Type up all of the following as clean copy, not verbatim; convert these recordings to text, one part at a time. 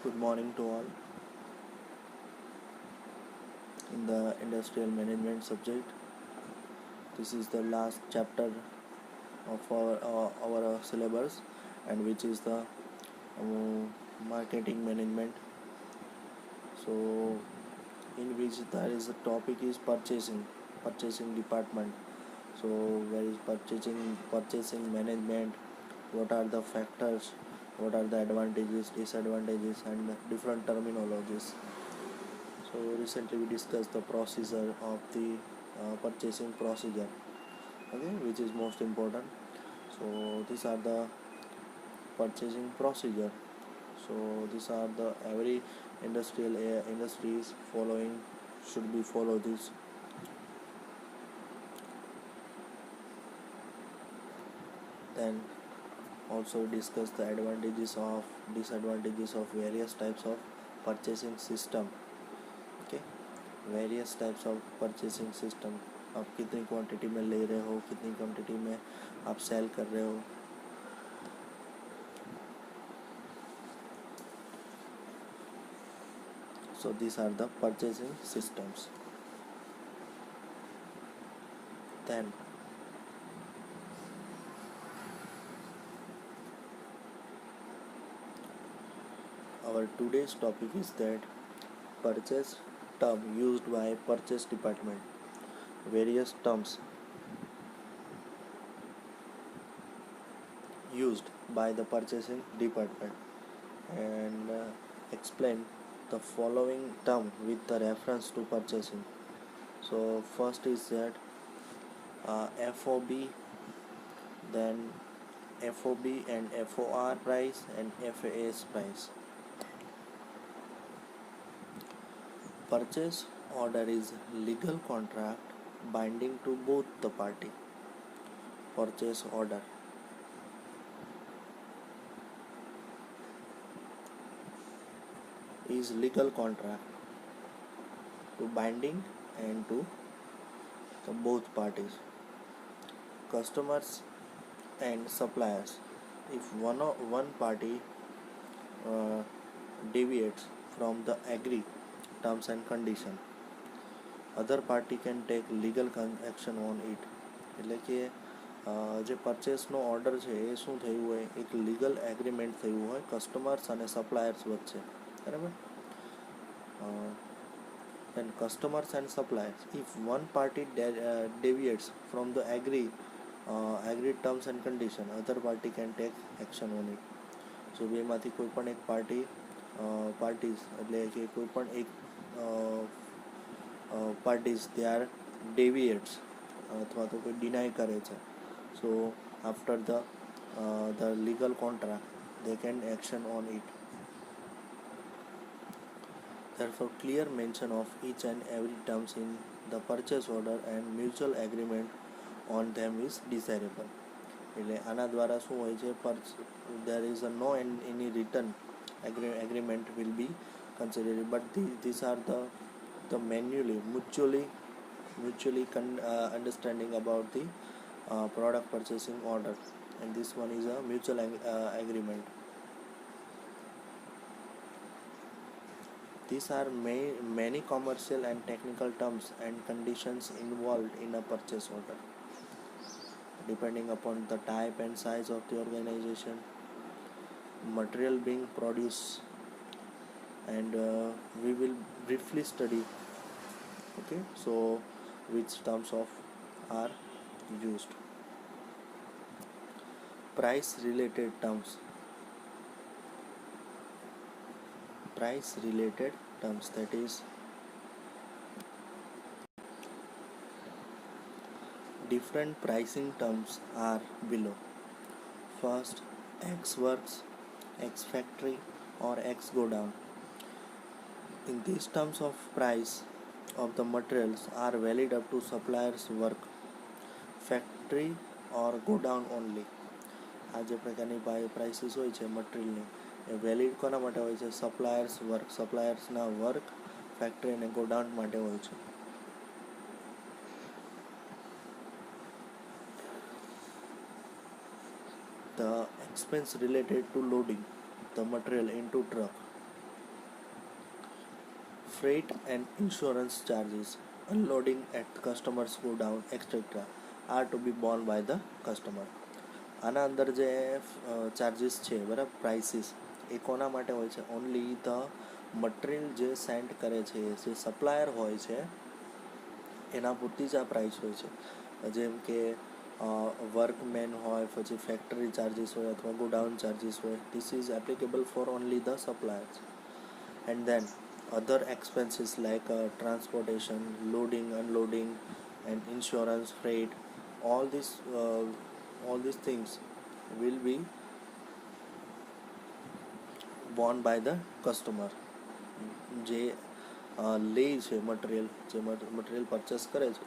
Good morning to all. In the industrial management subject, this is the last chapter of our syllabus, and which is the marketing management. So, in which there is a topic is purchasing department. So, where is purchasing management? What are the factors? What are the advantages, disadvantages, and different terminologies? So recently we discussed the procedure of the purchasing procedure, okay, which is most important. So these are the purchasing procedure. So these are the every industries following should be follow this. Then also discuss the disadvantages of various types of purchasing system. Okay, various types of purchasing system. आप कितनी quantity में ले रहे हो, कितनी quantity में आप cell कर रहे हो. So these are the purchasing systems. Then our today's topic is that purchase term used by purchase department. Various terms used by the purchasing department, and explain the following term with the reference to purchasing. So first is that FOB, then FOB and FOR price and FAS price. Purchase order is legal contract binding to both the party. Purchase order is legal contract to binding and to the both parties. Customers and suppliers. If one party deviates from the agreed terms and condition, other party can take legal action on it. એટલે કે જે પરચેસનો order છે એ શું થયું હોય, એક legal agreement થયું હોય કસ્ટમર્સ અને સપ્લાયર્સ વચ્ચે, બરાબર. Then customers and suppliers, if one party deviates from the agreed terms and condition, other party can take action on it. So બેમાંથી કોઈ પણ એક parties એટલે કે કોઈ પણ એક parties they are deviates અથવા તો કોઈ deny કરે છે. So after the legal contract they can action on it. Therefore clear mention of each and every terms in the purchase order and mutual agreement on them is desirable. એટલે આના દ્વારા શું હોય છે, there is a no any written agreement will be considered, but these are the mutually understanding about the product purchasing order, and this one is a mutual agreement. These are many commercial and technical terms and conditions involved in a purchase order, depending upon the type and size of the organization, material being produced, and we will briefly study, okay, so which terms of are used. Price related terms. That is different pricing terms are below. First, X works, X factory, or X go down. In these terms of price of the materials are valid up to supplier's work, factory or go down only. આ જે પ્રકારની prices હોય છે મટીરિયલની એ valid કોના માટે હોય છે? સપ્લાયર્સના work, factory અને ગોડાઉન માટે હોય છે. The expense related to loading the material into truck. freight and insurance charges, unloading at customers godown, etc. are to be borne by the customer. આના અંદર જે ચાર્જીસ છે બરાબર, પ્રાઇસીસ એ કોના માટે હોય છે? ઓનલી ધ મટીરિયલ જે સેન્ડ કરે છે, જે સપ્લાયર હોય છે એના પૂરતી જ આ પ્રાઇસ હોય છે. જેમ કે વર્કમેન હોય, પછી ફેક્ટરી ચાર્જીસ હોય અથવા ગોડાઉન ચાર્જીસ હોય, this is applicable for only the suppliers. And then other expenses like transportation, loading, unloading, and insurance, freight, all these all these things will be borne by the customer. જે લે છે material, જે material purchase કરે છે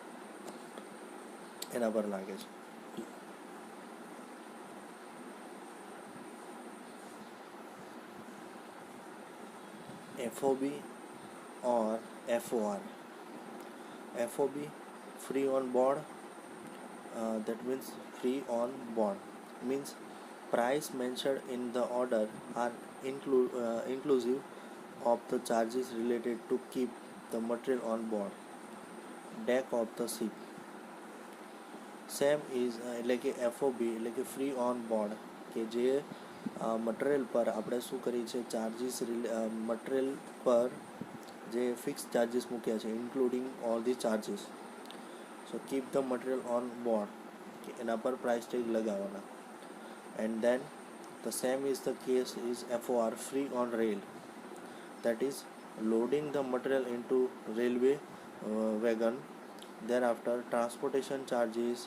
એના પર લાગે છે. FOB or FOR. FOB, free on board, that means free on board means price mentioned in the order are inclusive of the charges related to keep the material on board deck of the ship. Same is એટલે કે FOB એટલે કે free on board, કે જે material પર આપણે શું કરીએ છીએ, ચાર્જીસ મટીરિયલ પર જે ફિક્સ ચાર્જીસ મૂક્યા છે, including all the charges. So keep the material on board, કે એના પર પ્રાઇસ ટેગ લગાવવાના. And then the same is the case is FOR, free on rail, that is loading the material into railway wagon. Thereafter transportation charges,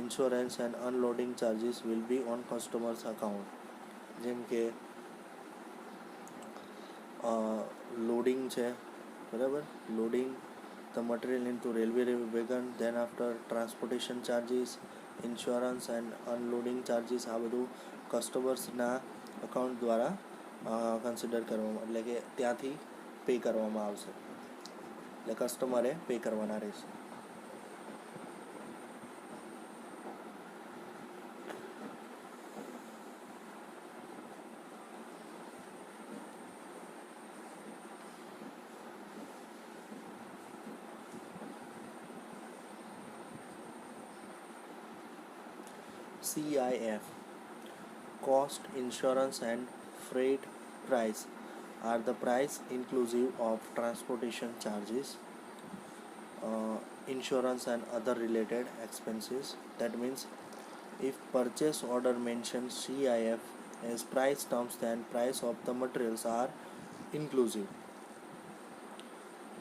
insurance and unloading charges will be on customer's account. જેમ કે loading છે બરાબર, loading the material into railway wagon, then after transportation charges, insurance and unloading charges, આ બધું કસ્ટમર્સના account દ્વારા consider કરવામાં, એટલે કે ત્યાંથી પે કરવામાં આવશે, એટલે કસ્ટમરે પે કરવાના રહેશે. CIF, cost, insurance and freight price are the price inclusive of transportation charges, insurance and other related expenses. That means if purchase order mentions CIF as price terms, then price of the materials are inclusive.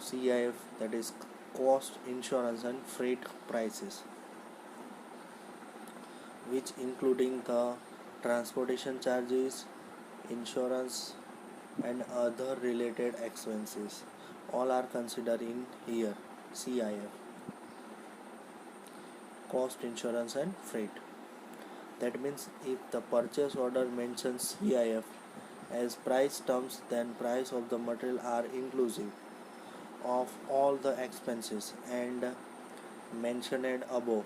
CIF, that is cost, insurance and freight prices, which including the transportation charges, insurance and other related expenses, all are considered in here. CIF, cost, insurance and freight. That means if the purchase order mentions CIF as price terms, then price of the material are inclusive of all the expenses and mentioned above.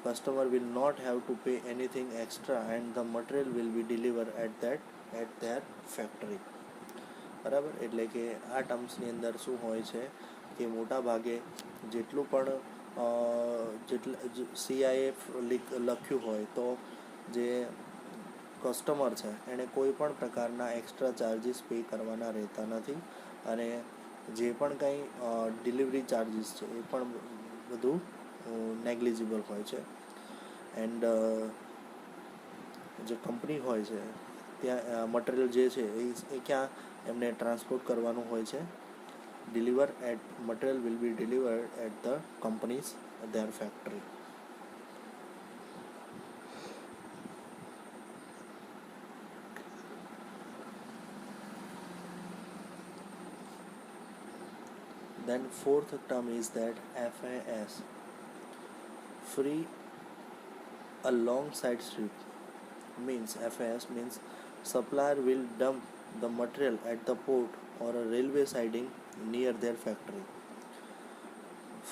Customer will not have to pay anything extra and the material will be delivered at their factory. બરાબર, એટલે કે આ ટર્મ્સની અંદર શું હોય છે કે મોટા ભાગે જેટલું પણ CIF લખ્યું હોય તો જે કસ્ટમર છે એણે કોઈ પણ પ્રકારના એક્સ્ટ્રા ચાર્જીસ પે કરવાના રહેતા નથી, અને જે પણ કંઈ ડિલિવરી ચાર્જીસ છે એ પણ બધું નેગ્લિજિબલ હોય છે. એન્ડ જે કંપની હોય છે ત્યાં મટીરિયલ જે છે એ ક્યાં એમને ટ્રાન્સપોર્ટ કરવાનું હોય છે, material will be delivered at the companies their factory. Then fourth term is that FAS, free alongside ship, means FAS means supplier will dump the material at the port or a railway siding near their factory.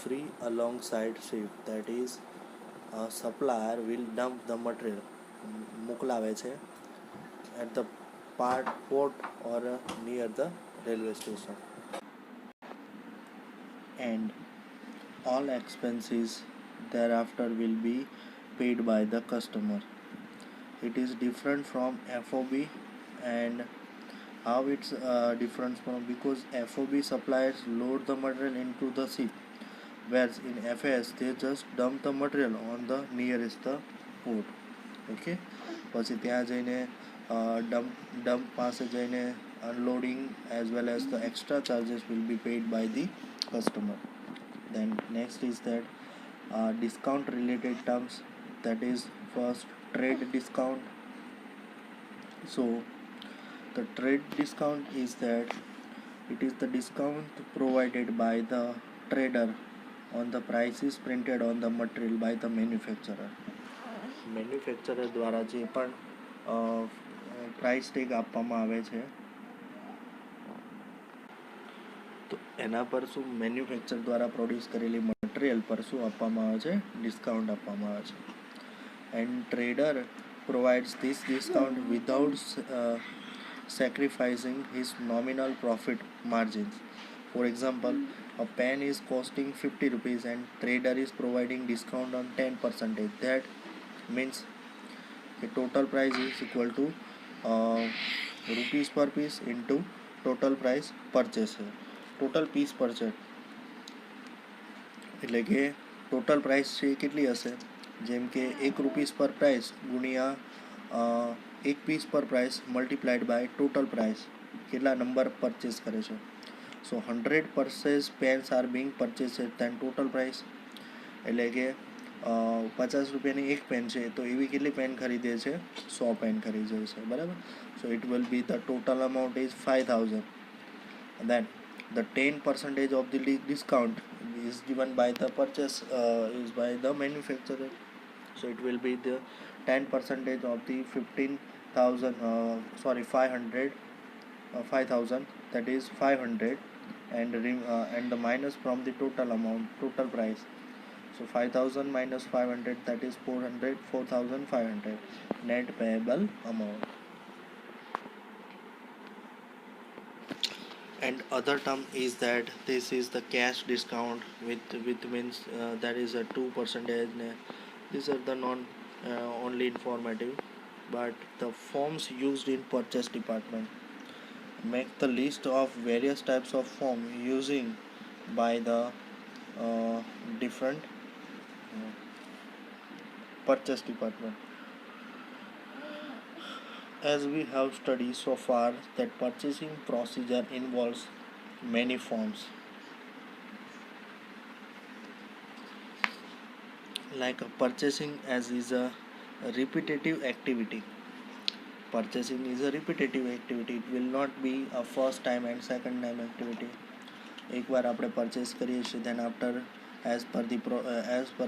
Free alongside ship, that is a supplier will dump the material, મોકલાવે છે at the port or near the railway station. and all expenses thereafter will be paid by the customer. It is different from FOB. And how it's different from, because FOB suppliers load the material into the ship, whereas in FAS they just dump the material on the nearest the port. Okay, પછી ત્યાં જઈને dump પાસે જઈને unloading as well as the extra charges will be paid by the customer. Then next is that discount related terms, that is first trade discount. So the trade discount is that it is the discount provided by the trader on the prices printed on the material by the manufacturer. Manufacturer દ્વારા જે પણ price tag આપવામાં આવે છે, તો એના પર શું મેન્યુફેક્ચર દ્વારા પ્રોડ્યુસ કરેલી મટીરિયલ પર શું આપવામાં આવે છે? ડિસ્કાઉન્ટ આપવામાં આવે છે. And trader provides this discount without sacrificing his nominal profit margins. For example, a pen is costing 50 rupees and trader is providing discount on 10%. That means the total price is equal to rupees per piece into total price purchase. Total piece purchase એટલે કે total price છે કેટલી હશે? જેમ કે 1 rupees પર price ગુણ્યા 1 piece પર price multiplied by total price, કેટલા નંબર પરચેસ કરે છે. So 100 purchase pens are being purchase then total price, એટલે કે 50 રૂપિયાની એક પેન છે તો એવી કેટલી પેન ખરીદે છે? 100 પેન ખરીદે છે, બરાબર. So it will be the total amount is 5000. Then the 10% of the discount is given by the purchase is by the manufacturer. So it will be the 10% of the 5000, that is 500, and the minus from the total amount, total price. So 5000 minus 500, that is 4500 net payable amount. And other term is that this is the cash discount with means that is a 2%. These are the non only informative, but the forms used in purchase department. Make the list of various types of form using by the different purchase department. As we have studied so far that purchasing procedure involves many forms, like purchasing as is a repetitive activity. Purchasing is a repetitive activity. It will not be a first time and second time activity. એક વાર આપણે purchase કરીએ છીએ, then after as per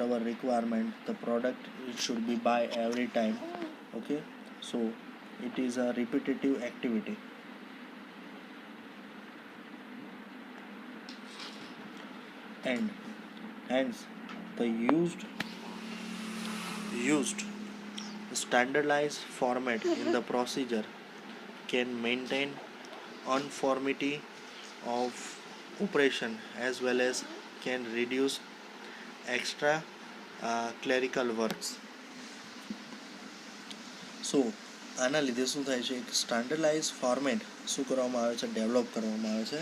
our requirement the product should be buy every time. Okay, so it is a repetitive activity. And hence the used standardized format in the procedure can maintain uniformity of operation as well as can reduce extra clerical works. So આના લીધે શું થાય છે? એક standardise format શું કરવામાં આવે છે? ડેવલપ કરવામાં આવે છે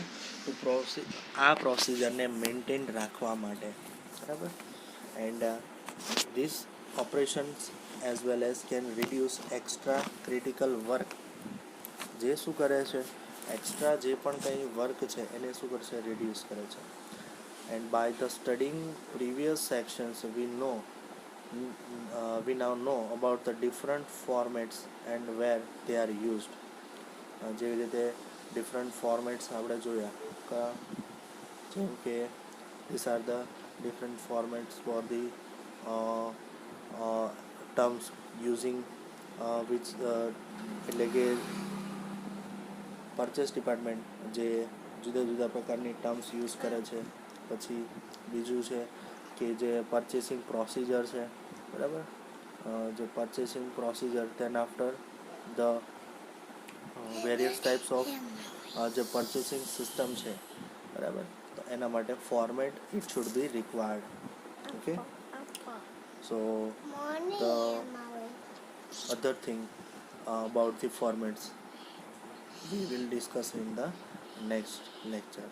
તો આ પ્રોસિજરને મેન્ટેન રાખવા માટે, બરાબર. And this operations as well as can reduce extra critical work. જે શું કરે છે? એક્સ્ટ્રા જે પણ કંઈ વર્ક છે એને શું કરશે? રિડ્યુસ કરે છે. And by the studying previous sections we now know about the different formats and where they are used. જેવી રીતે different formats આપણે જોયા, જેમ કે these are the different formats for the terms using which એટલે કે પરચેસ ડિપાર્ટમેન્ટ જે જુદા જુદા પ્રકારની ટર્મ્સ યુઝ કરે છે. પછી બીજું છે કે જે પરચેસિંગ પ્રોસિજર છે, બરાબર. જે purchasing procedure, then after the various types of જે પરચેસિંગ સિસ્ટમ છે, બરાબર. તો એના માટે format it should be required. Okay, so the other thing about the formats we will discuss in the next lecture.